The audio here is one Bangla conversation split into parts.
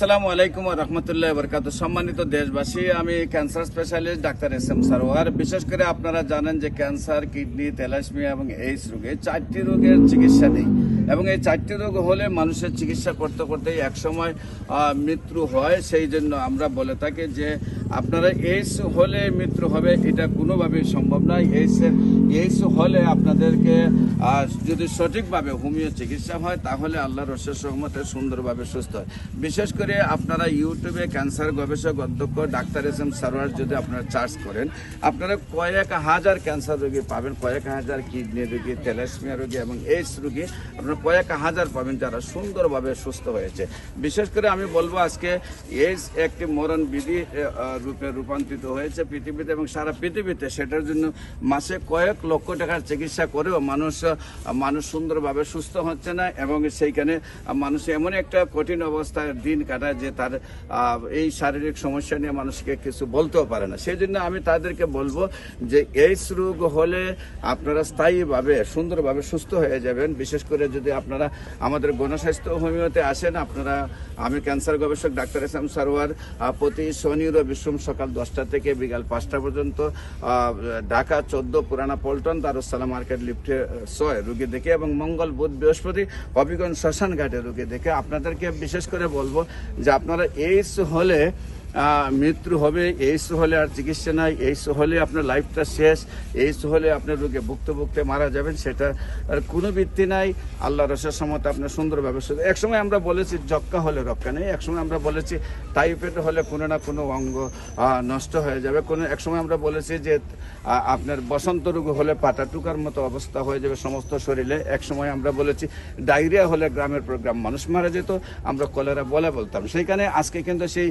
আসসালামু আলাইকুম ওয়া রাহমাতুল্লাহি ওয়া বারাকাতুহু। সম্মানিত দেশবাসী, আমি cancer specialist doctor SM Sarwar. বিশেষ করে আপনারা জানেন যে ক্যান্সার, কিডনি, থ্যালাসেমিয়া এবং এইডস রোগে 4টি রোগের চিকিৎসা নেই এবং এই 4টি রোগ হলে মানুষের চিকিৎসা করতে করতেই একসময় মৃত্যু হয়। সেই জন্য আমরা বলে থাকি যে আপনারা এইডস হলে মৃত্যু হবে, এটা কোনোভাবেই সম্ভব নয়। এইডস হলে আপনাদেরকে যদি সঠিকভাবে হোমিও চিকিৎসা হয় তাহলে আল্লাহর অশেষ রহমতে সুন্দরভাবে সুস্থ হয়। বিশেষ করে আপনারা ইউটিউবে ক্যান্সার গবেষক অধ্যক্ষ ডাক্তার SM সারোয়ার যদি আপনারা সার্চ করেন, আপনারা কয়েক হাজার ক্যান্সার রোগী পাবেন, কয়েক হাজার কিডনি রোগী, থ্যালাসেমিয়া রোগী এবং এইডস রোগী আপনারা কয়েক হাজার পাবেন যারা সুন্দরভাবে সুস্থ হয়েছে। বিশেষ করে আমি বলবো আজকে এইডস একটি মরণ বিধি রূপে রূপান্তরিত হয়েছে পৃথিবীতে এবং সারা পৃথিবীতে। সেটার জন্য মাসে কয়েক লক্ষ টাকার চিকিৎসা করেও মানুষ সুন্দরভাবে সুস্থ হচ্ছে না এবং সেইখানে মানুষ এমন একটা কঠিন অবস্থায় দিন কাটায় যে তার এই শারীরিক সমস্যা নিয়ে মানুষকে কিছু বলতেও পারে না। সেই জন্য আমি তাদেরকে বলবো যে এইডস রোগ হলে আপনারা স্থায়ীভাবে সুন্দরভাবে সুস্থ হয়ে যাবেন। বিশেষ করে যদি আপনারা আমাদের গণস্বাস্থ্য হোমিওতে আসেন, আমি ক্যান্সার গবেষক ডাক্তার SM সারোয়ার প্রতি শনি রবি সোম সকাল 10টা থেকে বিকাল 5টা পর্যন্ত ঢাকা 14 পুরানা পল্টন দারুসালাম মার্কেট লিফটে 6 রোগী দেখে এবং মঙ্গল বুধ বৃহস্পতি হবিগঞ্জ শ্মশান ঘাটে রোগী দেখে। আপনাদেরকে বিশেষ করে বলবো যে আপনারা এইডস হলে মৃত্যু হবে, এইডস হলে আর চিকিৎসা নাই, এইডস হলে আপনার লাইফটা শেষ, এইডস হলে আপনার রোগে ভুগতে মারা যাবেন, সেটা আর কোনো ভিত্তি নাই। আল্লাহর রসের সমতে আপনার সুন্দরভাবে একসময় আমরা বলেছি যক্কা হলে রক্ষা নেই, একসময় আমরা বলেছি টাইফয়েড হলে কোনো না কোনো অঙ্গ নষ্ট হয়ে যাবে, একসময় আমরা বলেছি যে আপনার বসন্ত রোগ হলে পাটা টুকার মতো অবস্থা হয়ে যাবে সমস্ত শরীরে, একসময় আমরা বলেছি ডায়রিয়া হলে গ্রামের পর গ্রাম মানুষ মারা যেত, আমরা কলেরা বলতাম। সেইখানে আজকে কিন্তু সেই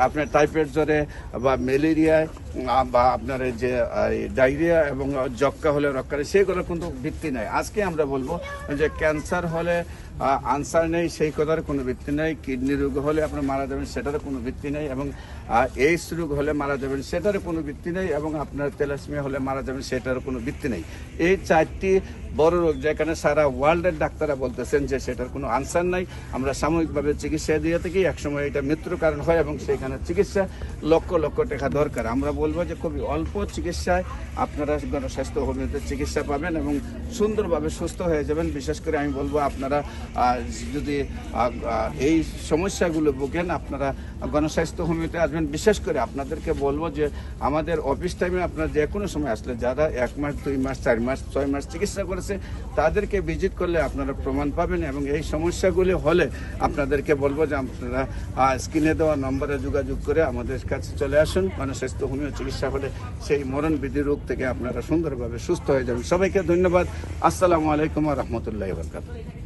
আপনার টাইফয়েড জ্বরে বা ম্যালেরিয়ায় বা আপনার যে ডায়রিয়া এবং যক্কা হলে রক্ষা নেই, সেইগুলোর কিন্তু ভিত্তি নাই। আজকে আমরা বলবো যে ক্যান্সার হলে আনসার নেই, সেই কথার কোনো ভিত্তি নেই। কিডনি রোগ হলে আপনার মারা যাবেন, সেটারও কোনো ভিত্তি নেই এবং এইডস রোগ হলে মারা যাবেন, সেটারও কোনো ভিত্তি নেই এবং আপনার থ্যালাসেমিয়া হলে মারা যাবেন, সেটারও কোনো ভিত্তি নেই। এই 4টি বড় রোগ যেখানে সারা ওয়ার্ল্ডের ডাক্তাররা বলতেছেন যে সেটার কোনো আনসার নাই, আমরা সাময়িকভাবে চিকিৎসা দিয়ে থাকি, একসময় এটা মৃত্যুর কারণ হয় এবং সেখানে চিকিৎসা লক্ষ লক্ষ টাকা দরকার। আমরা বলবো যে খুবই অল্প চিকিৎসায় আপনারা গণস্বাস্থ্য হোমিওতে চিকিৎসা পাবেন এবং সুন্দরভাবে সুস্থ হয়ে যাবেন। বিশেষ করে আমি বলবো আপনারা যদি এই সমস্যাগুলো ভোগেন আপনারা গণস্বাস্থ্য হোমিওতে আসবেন। বিশেষ করে আপনাদেরকে বলবো যে আমাদের অফিস টাইমে আপনারা যে কোনো সময় আসলে যারা 1 মাস 2 মাস 4 মাস 6 মাস চিকিৎসা করেছে তাদেরকে ভিজিট করলে আপনারা প্রমাণ পাবেন এবং এই সমস্যাগুলি হলে আপনাদেরকে বলবো যে আপনারা স্ক্রিনে দেওয়া নম্বরে যোগাযোগ করে আমাদের কাছে চলে আসুন। গণস্বাস্থ্য হোমিও চিকিৎসা হলে সেই মরণবিধি রোগ থেকে আপনারা সুন্দরভাবে সুস্থ হয়ে যাবেন। সবাইকে ধন্যবাদ। আসসালামু আলাইকুম ওয়া রাহমাতুল্লাহি ওয়া বারাকাতুহু।